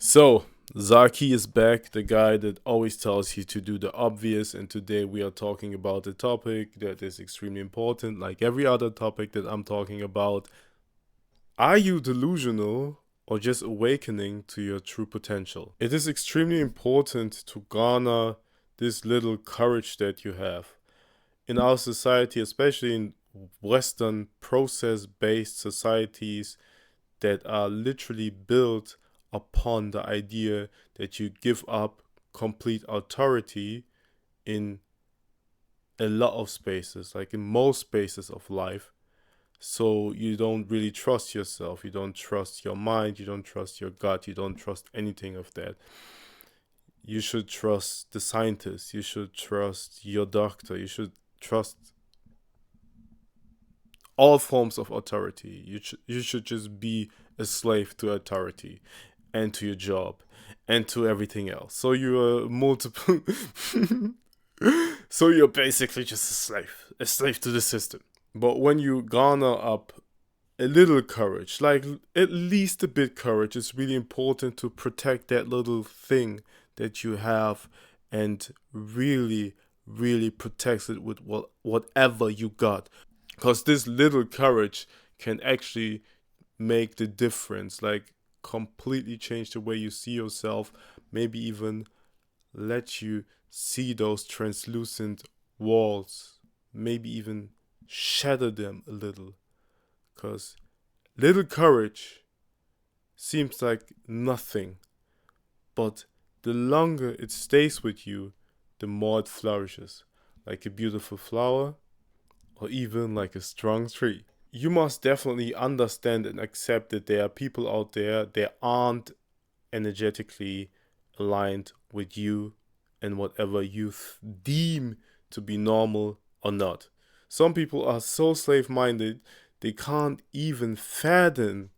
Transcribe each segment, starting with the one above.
So, Zaki is back, the guy that always tells you to do the obvious, and today we are talking about a topic that is extremely important, like every other topic that I'm talking about. Are you delusional or just awakening to your true potential? It is extremely important to garner this little courage that you have. In our society, especially in Western process based societies, that are literally built upon the idea that you give up complete authority in a lot of spaces, like in most spaces of life. So you don't really trust yourself, you don't trust your mind, you don't trust your gut, you don't trust anything of that. You should trust the scientist, you should trust your doctor, you should trust all forms of authority. You should just be a slave to authority and to your job and to everything else. So you're multiple. So you're basically just a slave to the system. But when you garner up a little courage, like at least a bit courage, it's really important to protect that little thing that you have and really, really protect it with whatever you got. Because this little courage can actually make the difference, like completely change the way you see yourself, maybe even let you see those translucent walls, maybe even shatter them a little. Because little courage seems like nothing, but the longer it stays with you, the more it flourishes, like a beautiful flower or even like a strong tree. You must definitely understand and accept that there are people out there that aren't energetically aligned with you and whatever you deem to be normal or not. Some people are so slave minded they can't even fathom,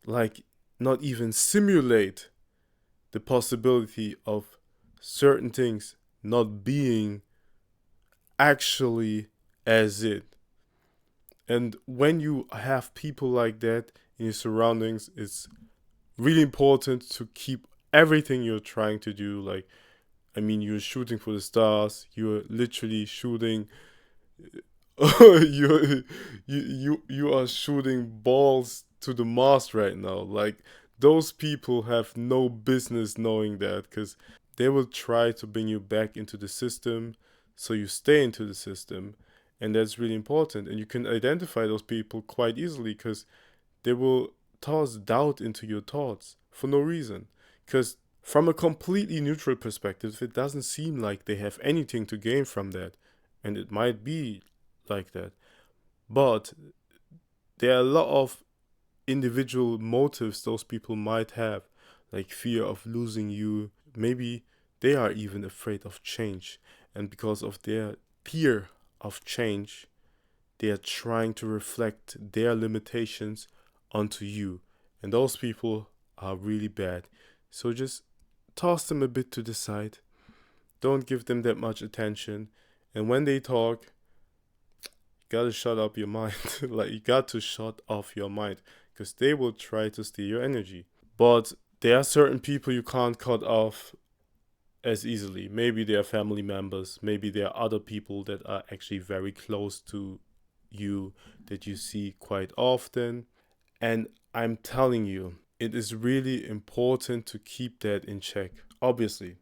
like, not even simulate the possibility of certain things not being actually as it. And when you have people like that in your surroundings, it's really important to keep everything you're trying to do. Like, I mean, you're shooting for the stars. You're literally shooting. You are shooting balls to the Mars right now. Like, those people have no business knowing that, because they will try to bring you back into the system, so you stay into the system, and that's really important. And you can identify those people quite easily because they will toss doubt into your thoughts for no reason. Because from a completely neutral perspective, it doesn't seem like they have anything to gain from that. And it might be like that. But there are a lot of individual motives those people might have, like fear of losing you. Maybe they are even afraid of change. And because of their fear of change, they are trying to reflect their limitations onto you. And those people are really bad. So just toss them a bit to the side. Don't give them that much attention. And when they talk, you gotta shut up your mind. Like, you got to shut off your mind because they will try to steal your energy. But there are certain people you can't cut off as easily. Maybe they are family members. Maybe there are other people that are actually very close to you that you see quite often. And I'm telling you, it is really important to keep that in check. Obviously,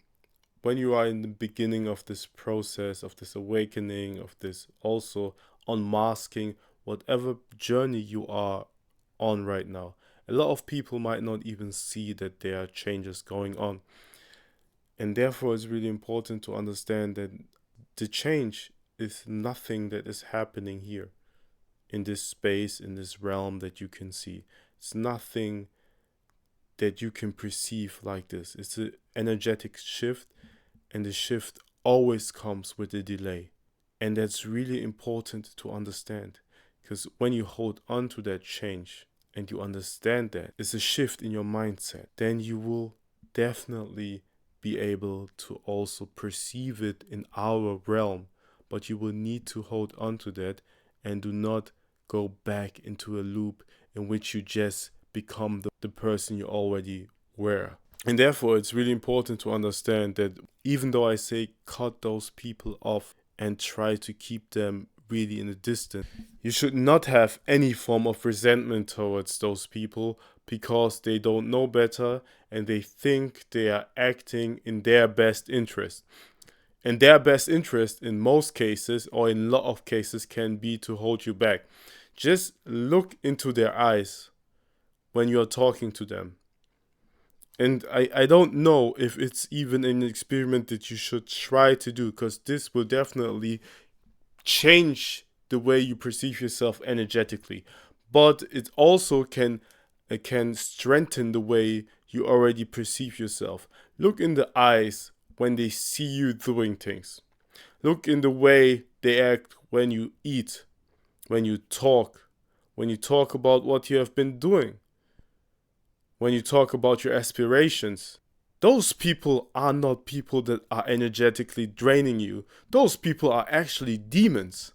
when you are in the beginning of this process, of this awakening, of this also unmasking, whatever journey you are on right now, a lot of people might not even see that there are changes going on. And therefore, it's really important to understand that the change is nothing that is happening here in this space, in this realm that you can see. It's nothing that you can perceive like this. It's an energetic shift, and the shift always comes with a delay. And that's really important to understand, because when you hold on to that change and you understand that it's a shift in your mindset, then you will definitely be able to also perceive it in our realm. But you will need to hold on to that and do not go back into a loop in which you just become the person you already were. And therefore, it's really important to understand that even though I say cut those people off and try to keep them really in a distance, you should not have any form of resentment towards those people because they don't know better and they think they are acting in their best interest. And their best interest in most cases, or in a lot of cases, can be to hold you back. Just look into their eyes when you're talking to them. And I don't know if it's even an experiment that you should try to do, because this will definitely change the way you perceive yourself energetically. But it also can strengthen the way you already perceive yourself. Look in the eyes when they see you doing things. Look in the way they act when you eat, when you talk about what you have been doing, when you talk about your aspirations. Those people are not people that are energetically draining you. Those people are actually demons.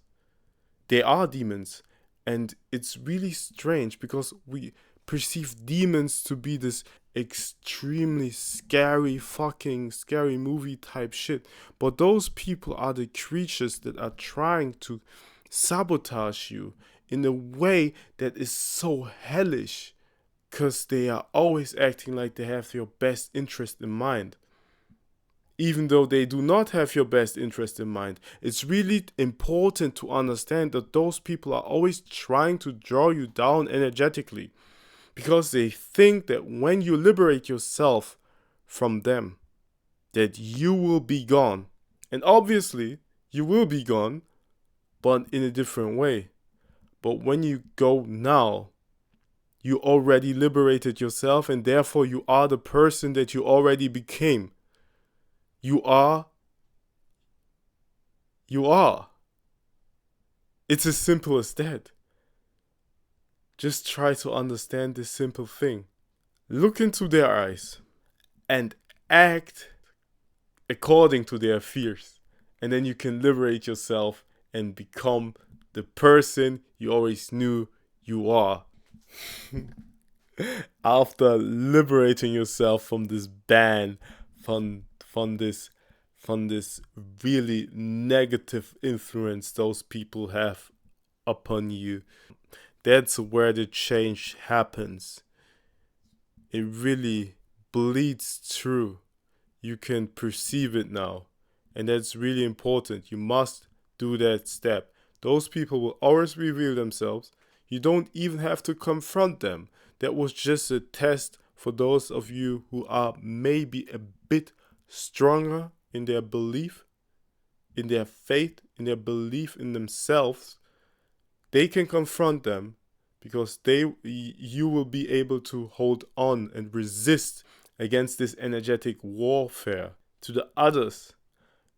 They are demons. And it's really strange because we perceive demons to be this extremely fucking scary movie type shit. But those people are the creatures that are trying to sabotage you in a way that is so hellish, because they are always acting like they have your best interest in mind. Even though they do not have your best interest in mind, it's really important to understand that those people are always trying to draw you down energetically because they think that when you liberate yourself from them, that you will be gone. And obviously, you will be gone, but in a different way. But when you go now, you already liberated yourself, and therefore you are the person that you already became. You are. You are. It's as simple as that. Just try to understand this simple thing. Look into their eyes and act according to their fears. And then you can liberate yourself and become the person you always knew you are. After liberating yourself from this ban, from this really negative influence those people have upon you, that's where the change happens. It really bleeds through. You can perceive it now, and that's really important. You must do that step. Those people will always reveal themselves. You don't even have to confront them. That was just a test for those of you who are maybe a bit stronger in their belief, in their faith, in their belief in themselves. They can confront them because you will be able to hold on and resist against this energetic warfare. To the others,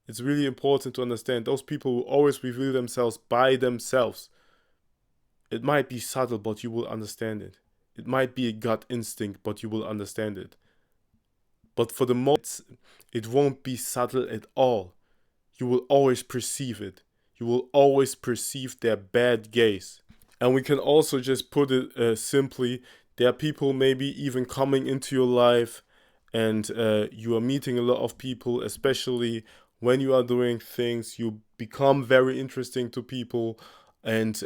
it's really important to understand those people will always reveal themselves by themselves. It might be subtle, but you will understand it. It might be a gut instinct, but you will understand it. But for the most, it won't be subtle at all. You will always perceive it. You will always perceive their bad gaze. And we can also just put it simply, there are people maybe even coming into your life, and you are meeting a lot of people, especially when you are doing things, you become very interesting to people, and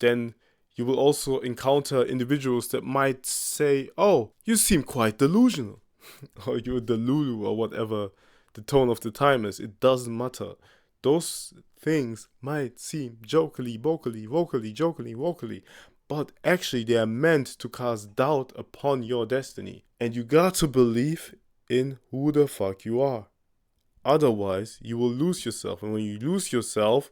then you will also encounter individuals that might say, oh, you seem quite delusional, or you're delulu, or whatever the tone of the time is. It doesn't matter. Those things might seem jokily, vocally, but actually they are meant to cast doubt upon your destiny. And you got to believe in who the fuck you are. Otherwise, you will lose yourself. And when you lose yourself,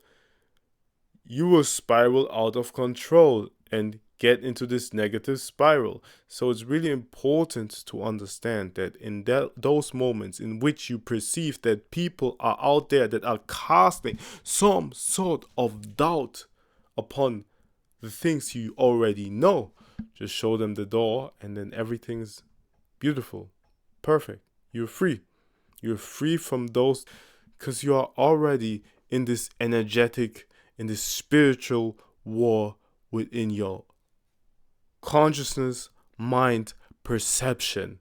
you will spiral out of control and get into this negative spiral. So it's really important to understand that in those moments in which you perceive that people are out there that are casting some sort of doubt upon the things you already know, just show them the door, and then everything's beautiful, perfect. You're free. You're free from those, because you are already in this energetic, in this spiritual war within your consciousness, mind, perception.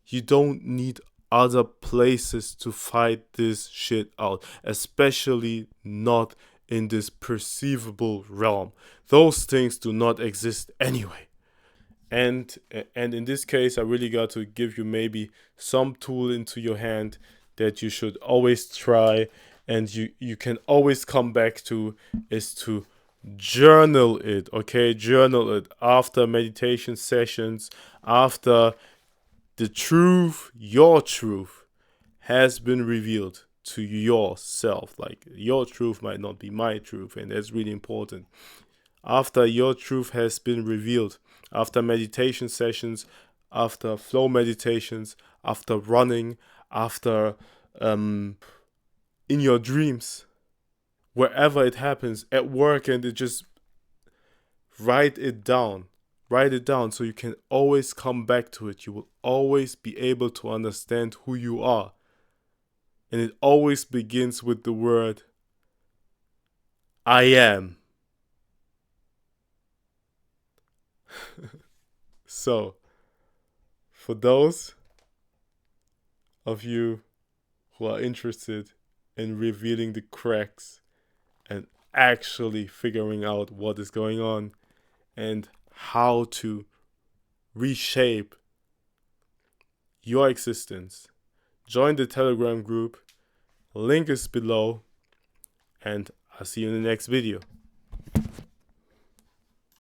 You don't need other places to fight this shit out, especially not in this perceivable realm. Those things do not exist anyway. And and in this case, I really got to give you maybe some tool into your hand that you should always try, and you can always come back to, is to journal it. Okay, journal it after meditation sessions, after the truth, your truth, has been revealed to yourself. Like, your truth might not be my truth, and that's really important. After your truth has been revealed, after meditation sessions, after flow meditations, after running, after in your dreams, wherever it happens, at work, and it just write it down. Write it down so you can always come back to it. You will always be able to understand who you are. And it always begins with the word I am. So, for those of you who are interested in revealing the cracks and actually figuring out what is going on and how to reshape your existence, join the Telegram group. Link is below, and I'll see you in the next video.